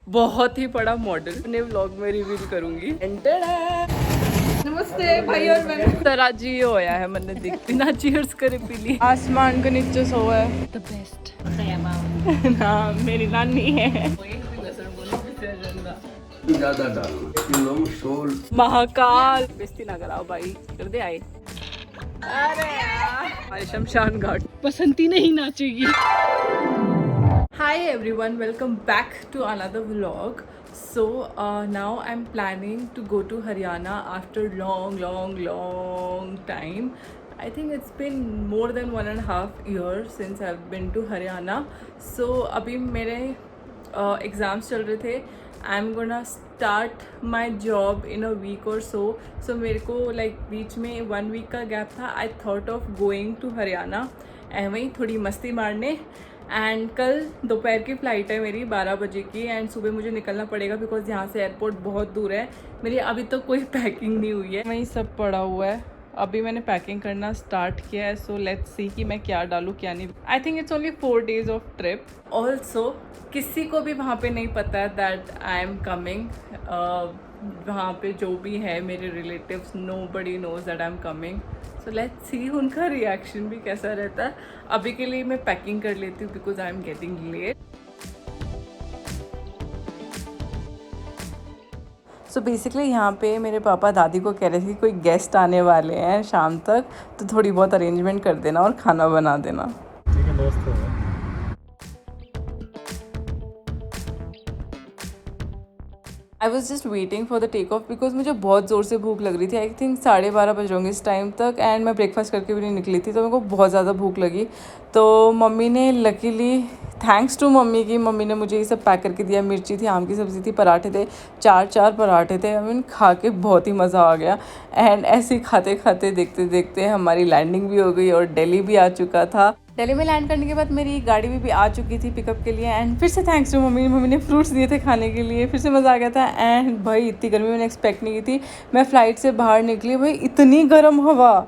बहुत ही बड़ा मॉडल अपने व्लॉग में रिवील करूंगी। नमस्ते भाई और बहन। तराजी ये होया है मैंने देख बिना चीयर्स करे पी ली। आसमान के नीचे सोया है द बेस्ट ना मेरी नानी है। ज्यादा डालो सोल महाकाल बेस्ती ना कराओ भाई कर दे आए। अरे यार शमशान घाट बसंती नहीं नाचेगी। Hi everyone, welcome back to another vlog. So now I'm planning to go to Haryana after long time. I think it's been more than 1.5 years since I've been to Haryana. So अभी मेरे exams चल रहे थे. I'm gonna start my job in a week or so. So मेरे को like बीच में 1 week का gap था. I thought of going to Haryana and वहीं थोड़ी मस्ती मारने. एंड कल दोपहर की फ़्लाइट है मेरी 12 बजे की एंड सुबह मुझे निकलना पड़ेगा बिकॉज यहाँ से एयरपोर्ट बहुत दूर है। मेरी अभी तक कोई पैकिंग नहीं हुई है, वहीं सब पड़ा हुआ है। अभी मैंने पैकिंग करना स्टार्ट किया है। सो लेट्स सी कि मैं क्या डालूँ क्या नहीं। I think it's only 4 days of trip. Also किसी को भी वहाँ पे नहीं पता है दैट आई एम कमिंग। वहाँ पे जो भी है मेरे relatives nobody knows that I am coming. So let's see उनका रिएक्शन भी कैसा रहता है। अभी के लिए मैं पैकिंग कर लेती हूँ because I am getting late. So basically यहाँ पे मेरे पापा दादी को कह रहे थे कि कोई गेस्ट आने वाले हैं शाम तक, तो थोड़ी बहुत अरेंजमेंट कर देना और खाना बना देना। ठीक है दोस्तों। I was just waiting for the take off because मुझे बहुत ज़ोर से भूख लग रही थी। आई थिंक 12:30 बज रहे होंगे इस टाइम तक एंड मैं ब्रेकफास्ट करके भी नहीं निकली थी, तो मेरे को बहुत ज़्यादा भूख लगी। तो मम्मी ने लकीली थैंक्स टू मम्मी की मम्मी ने मुझे ये सब पैक करके दिया। मिर्ची थी, आम की सब्ज़ी थी, पराठे थे, 4 पराठे थे। आई मीन खा के बहुत ही मज़ा आ गया। एंड ऐसे ही खाते खाते देखते देखते हमारी लैंडिंग भी हो गई और दिल्ली भी आ चुका था। दिल्ली में लैंड करने के बाद मेरी गाड़ी भी आ चुकी थी पिकअप के लिए एंड फिर से थैंक्स टू मम्मी ने फ्रूट्स दिए थे खाने के लिए। फिर से मज़ा आ गया था। एंड भाई इतनी गर्मी मैंने एक्सपेक्ट नहीं की थी। मैं फ़्लाइट से बाहर निकली, भाई इतनी गर्म हवा,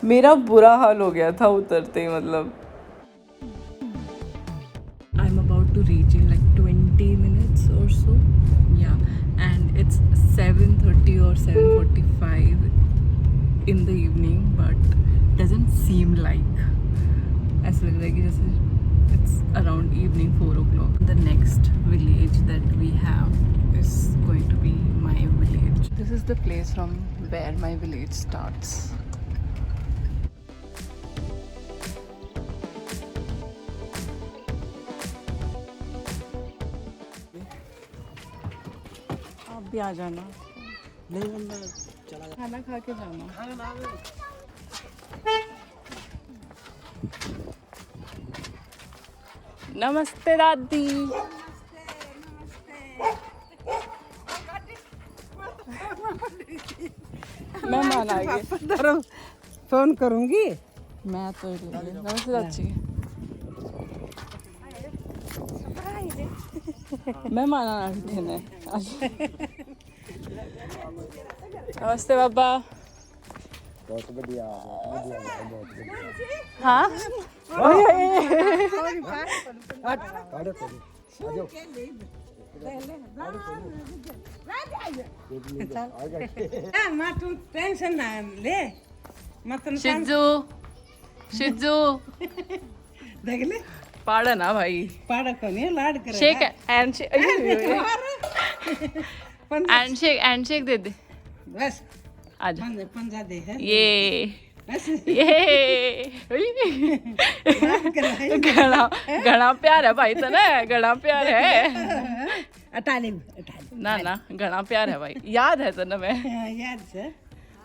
मेरा बुरा हाल हो गया था उतरते ही। मतलब I am about to reach in like 20 minutes और सो या एंड इट्स 7:30 और 7:45 in the evening but doesn't seem like. ऐसा लग रहा है कि जैसे it's around evening 4 o'clock। The next village that we have is going to be my village. This is the place from where my village starts. आप भी आ जाना। नहीं बंदा चला खाना खा के जाना। नमस्ते दादी। मेहमान आ गए। फोन करूंगी मैं तो नमस्ते चाची। मेहमान आ रहे नमस्ते बाबा। बहुत बढ़िया बहुत बढ़िया। हाँ टेंशन ना ले मत शिजू शिजू देख ले पाड़ा ना भाई पाड़ा को नहीं लाड करे शेक हैंडशेक दे दे। बस आजा पंजा दे है ये बस घना घना प्यार है भाई तो ना, घना प्यार है। अटा ले ना ना घना प्यार है भाई, याद है तो ना मैं याद से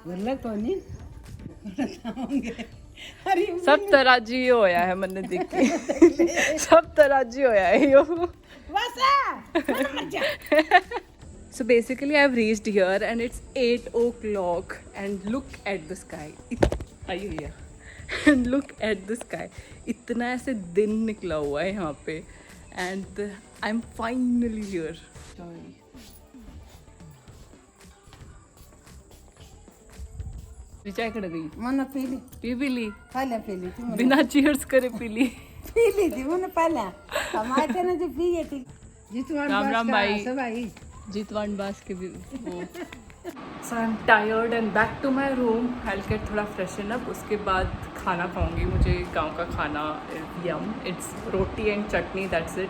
बोला तो नहीं अरे सब तराजी होया है मैंने देख के सब तराजी होया है यो। So basically I've reached here and it's 8 o'clock and look at the sky. आइए भैया and look at the sky. इतना ऐसे दिन निकला हुआ है यहाँ पे and I'm finally here. चाय कड़ गई मन पीली पीली पहले पीली थी बिना चीयर्स करे पीली पीली थी मैंने पहले हमारे ना जो पिए थी जितवान राम बास राम का भाई। सब आई जीतवान बास के भी वो so I am tired and back to my room. I will get थोड़ा फ्रेशन अप, उसके बाद खाना खाऊंगी। मुझे गांव का खाना yum, it's roti and chutney, that's it,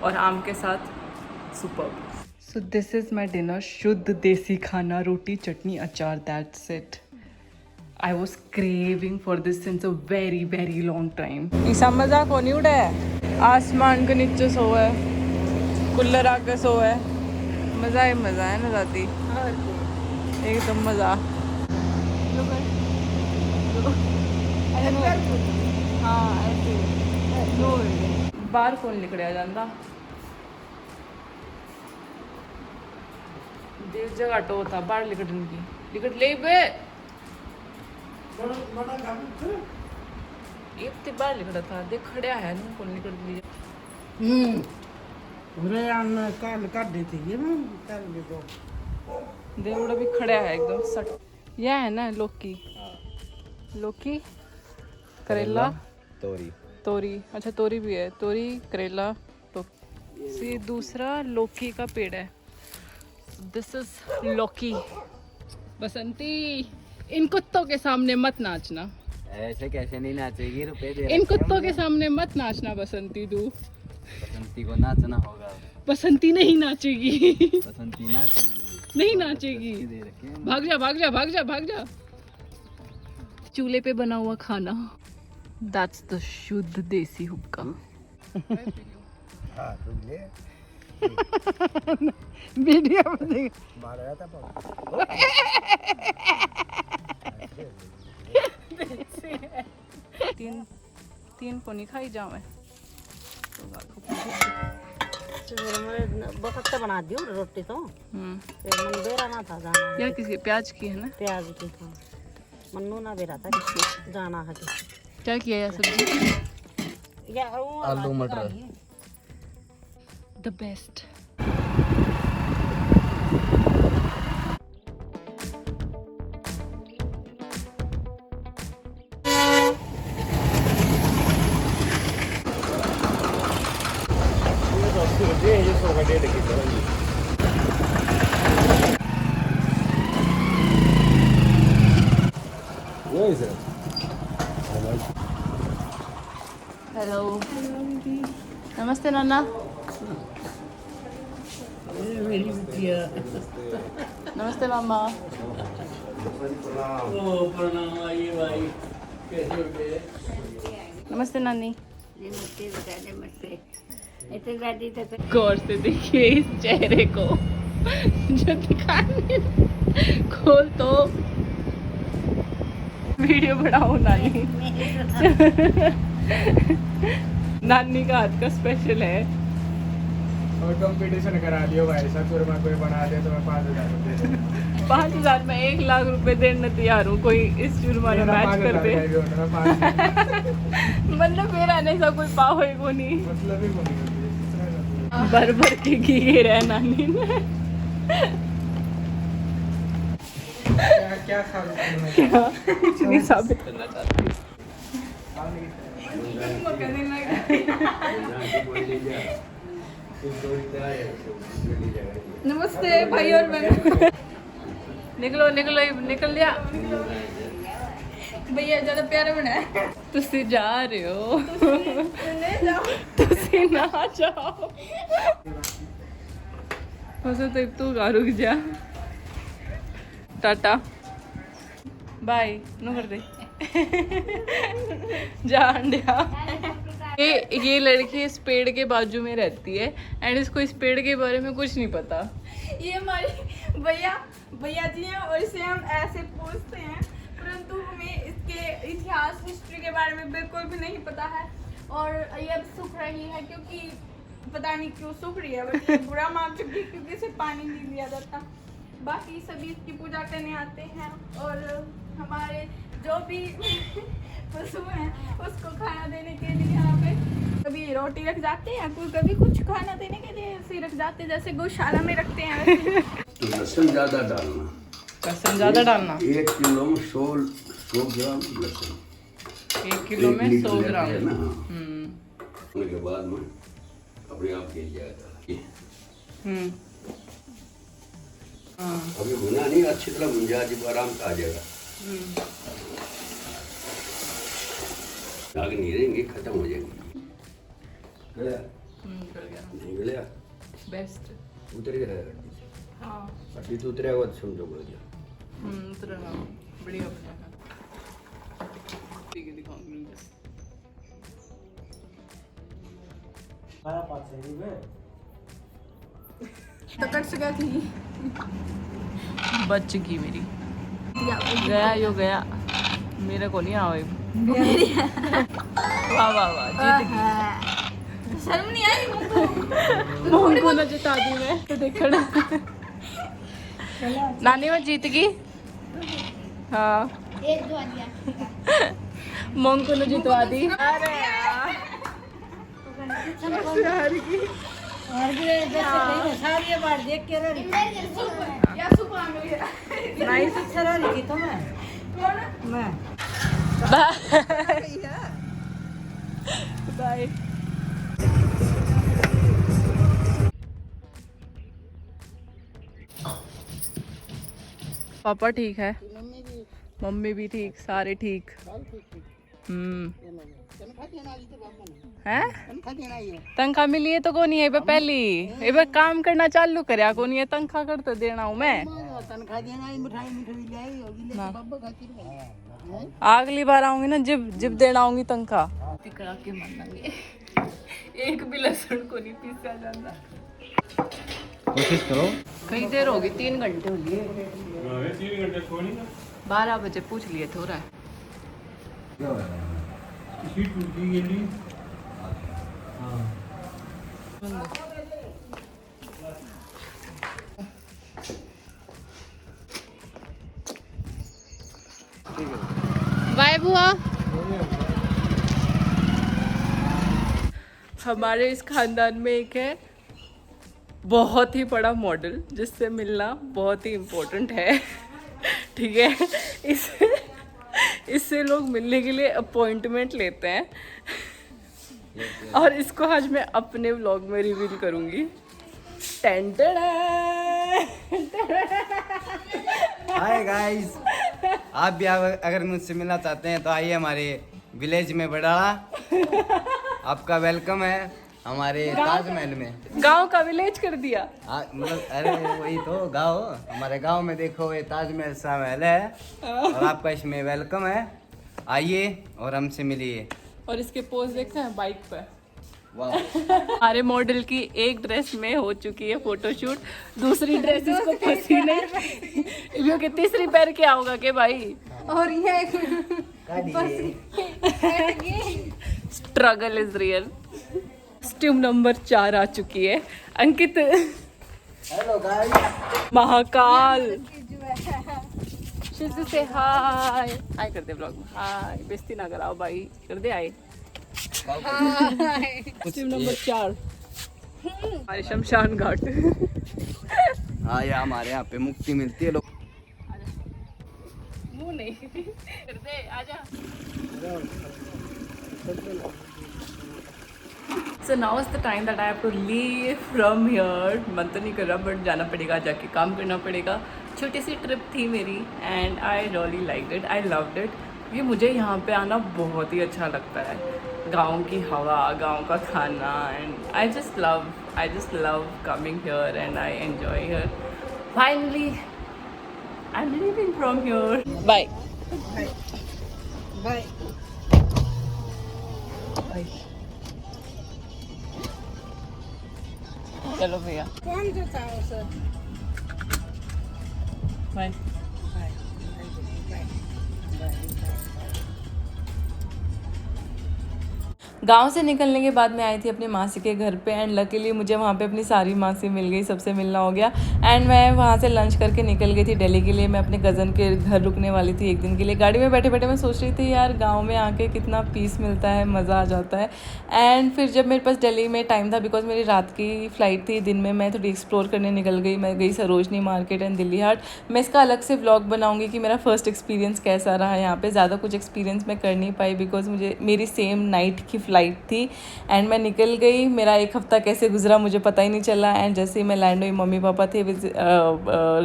और आम के साथ super. So this is my dinner, शुद्ध देसी खाना, रोटी चटनी अचार, that's it. I was craving for this since a very very long time. ईसा मजा को नहीं उड़ा है, आसमान के नीचे सो है, कूलर आके सो है, मज़ा ही मज़ा है ना दादी, एकदम मज़ा। हाँ ऐसे बाहर कौन निकलिया जाता, देव जगह टो था बाहर लिकटन की, लिकट ले बे ये बाहर लिखड़ा था, देख खड़ा है ना, कौन निकट लिया। उरे आन काल कर देती है ना, कर दे दो देवड़ा भी खड़ा है एकदम सट। यह है ना लौकी, लौकी करेला तोरी तोरी, अच्छा तोरी भी है, तोरी करेला लौकी। ये दूसरा लौकी का पेड़ है, दिस इज लौकी। बसंती, इन कुत्तों के सामने मत नाचना, ऐसे कैसे नहीं नाचेगी, रुपए दे इन कुत्तों के सामने मत नाचना बसंती। तू बसंती को नाचना होगा, बसंती नहीं नाचेगी बसंती नाचेगी, नहीं नाचेगी, दे रखे हैं। भाग जा भाग जा भाग जा भाग जा। चूल्हे पे बना हुआ खाना, दैट्स द शुद्ध देसी हुक्का। हाँ तुम ले वीडियो में देख मार रहा था तीन तीन को नहीं खाई जाओ मैं बहुत बना दियो रोटी तो हम्म। एक मन बेरा ना था जाना यार किसी प्याज की है ना, प्याज की हाँ मन्नू ना बेरा था जाना है क्या किया यार सब्जी, या वो आलू मटर द बेस्ट। ये 100 का 1.5 किलो है। ये सर हेलो नमस्ते नाना। मेरी बिटिया नमस्ते मामा। नमस्ते नानी। गौर से देखिए इस चेहरे को जो दिखाने, खोल तो वीडियो बनाओ नानी। नानी का हाथ का स्पेशल है। और कंपटीशन करा लियो भाई, सत्तर में कोई बना दे तो मैं 5,000 रुपये दे दूँ। 5,000 में 1 लाख रुपए देने तैयार हूँ, कोई इस जुर्माना मैच कर दे। मतलब मेरा नहीं सा कोई पाव है को नहीं, मतलब ही नहीं भर भर के घी रहे नानी ने। क्या खा लूँ कुछ नहीं साबित करना चाहती। नमस्ते भाई और बहन। निकलो निकलो निकल लिया भैया, ज्यादा प्यारा बना है। तुसी जा रहे हो, तुसी ना जाओ। तो तू गा रुक जा, टाटा बाय नो कर दे। जान दिया। ये लड़की इस पेड़ के बाजू में रहती है एंड इसको इस पेड़ के बारे में कुछ नहीं पता। ये हमारे भैया जी हैं और इसे हम ऐसे पूछते हैं, परंतु हमें इसके इतिहास हिस्ट्री के बारे में बिल्कुल भी नहीं पता है। और ये अब सूख रही है क्योंकि पता नहीं क्यों सूख रही है, बट ये बुरा मान चुकी है क्योंकि इसे पानी नहीं दिया जाता। बाकी सभी इसकी पूजा करने आते हैं और हमारे जो भी पशु हैं उसको खाना देने के लिए यहाँ पे कभी रोटी रख जाते हैं, कोई कभी कुछ खाना देने के लिए ऐसे ही रख जाते हैं, जैसे गौशाला में रखते हैं वैसे। तो लहसुन ज़्यादा डालना, लहसुन ज्यादा डालना। 1 किलो में 100 ग्राम लहसुन, 1 किलो में 100 ग्राम। है ना। उसके बाद में अपने आप गिर जाएगा। अभी भुना नहीं, अच्छी तरह भुन जाए जब आराम से आ जाएगा। आग नहीं रहेंगे, खत्म हो जाएंगी। गया नहीं गया, बेस्ट। उतर गया गड्डी से। हाँ गड्डी तो उतरेगा तो समझो बोल दिया। उतरना बढ़िया बनेगा। ठीक है, दिखाऊंगी बस। तो कट सका थी बच चुकी मेरी। गया यो गया, मेरे को नहीं आवे। वाह वाह वाह, जीत गई। शर्म नहीं आई मोहन को ना जिता दी मैं तो देखना। नानी मैं जीत गई। हाँ एक दो दिया मोहन को ना जितवा दी। अरे यार हार गई। सारी बार देख के रही या सुबह में नाइस अच्छा रही थी तो मैं बाय। पापा ठीक है, मम्मी भी ठीक, सारे ठीक। है तनख्वाह मिली है तो को नहीं है पहली ये काम करना चालू करया को नहीं है, तनख्वाह कर तो देना हूँ मैं। अगली बार आऊंगी ना, जब जब देना आऊंगी तनख्वाह करा के मांगेंगे। एक भी लहसुन को नहीं पीसा जाता। कोशिश करो। कई देर होगी, 3 घंटे हो लिए। 3 घंटे सोनी ना। 12 बजे पूछ लिए थे हो रहा है। सीट टूट गई गेली। बाय बुआ। हमारे इस खानदान में एक है बहुत ही बड़ा मॉडल जिससे मिलना बहुत ही इम्पोर्टेंट है। ठीक है, इससे लोग मिलने के लिए अपॉइंटमेंट लेते हैं और इसको आज मैं अपने व्लॉग में रिवील करूंगी। हाय गाइस, आप भी अगर मुझसे मिलना चाहते हैं तो आइए हमारे विलेज में बड़ाला। आपका वेलकम है हमारे ताजमहल में। गांव का विलेज कर दिया। मतलब अरे वही तो गांव, हमारे गांव में देखो ये ताजमहल सा महल है और आपका इसमें वेलकम है। आइए और हमसे मिलिए। और इसके पोज देखते हैं बाइक पे। वाह, हमारे मॉडल की एक ड्रेस में हो चुकी है फोटोशूट, दूसरी ड्रेस इसको फंसी नहीं क्योंकि तीसरी पैर क्या होगा के भाई। और ये struggle is real. Stream number 4 आ चुकी है। अंकित, हेलो गाइस, महाकाल शिजू से हाय हाय कर दे ब्लॉग में। हाय, बेइज्जती ना कराओ भाई, कर दे आए। स्ट्रीम नंबर 4 हमारे शमशान घाट। हाँ यार, हमारे यहाँ पे मुक्ति मिलती है लोग। मुंह नहीं कर दे, आजा। So now is the time that I have to leave from here. मन तो नहीं कर रहा बट जाना पड़ेगा, जाके काम करना पड़ेगा। छोटी सी ट्रिप थी मेरी and I really like it, I loved it. ये मुझे यहाँ पे आना बहुत ही अच्छा लगता है। गाँव की हवा, गाँव का खाना and I just love coming here and I enjoy here. Finally I am leaving from here. Bye bye. चलो भैया, कौन जो था सर? बाय। गांव से निकलने के बाद मैं आई थी अपनी मासी के घर पे एंड लकीली मुझे वहाँ पे अपनी सारी मासी मिल गई, सबसे मिलना हो गया एंड मैं वहाँ से लंच करके निकल गई थी दिल्ली के लिए। मैं अपने कज़न के घर रुकने वाली थी 1 दिन के लिए। गाड़ी में बैठे बैठे मैं सोच रही थी यार गांव में आके कितना पीस मिलता है, मज़ा आ जाता है। एंड फिर जब मेरे पास दिल्ली में टाइम था, बिकॉज मेरी रात की फ़्लाइट थी, दिन में मैं थोड़ी एक्सप्लोर करने निकल गई। मैं गई सरोजनी मार्केट एंड दिल्ली हाट। मैं इसका अलग से व्लॉग बनाऊँगी कि मेरा फर्स्ट एक्सपीरियंस कैसा रहा यहाँ पर। ज़्यादा कुछ एक्सपीरियंस मैं कर नहीं पाई बिकॉज मुझे मेरी सेम नाइट की फ़्लाइट थी एंड मैं निकल गई। मेरा एक हफ़्ता कैसे गुजरा मुझे पता ही नहीं चला एंड जैसे ही मैं लैंड हुई मम्मी पापा थे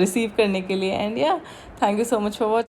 रिसीव करने के लिए एंड या thank you so much for watching.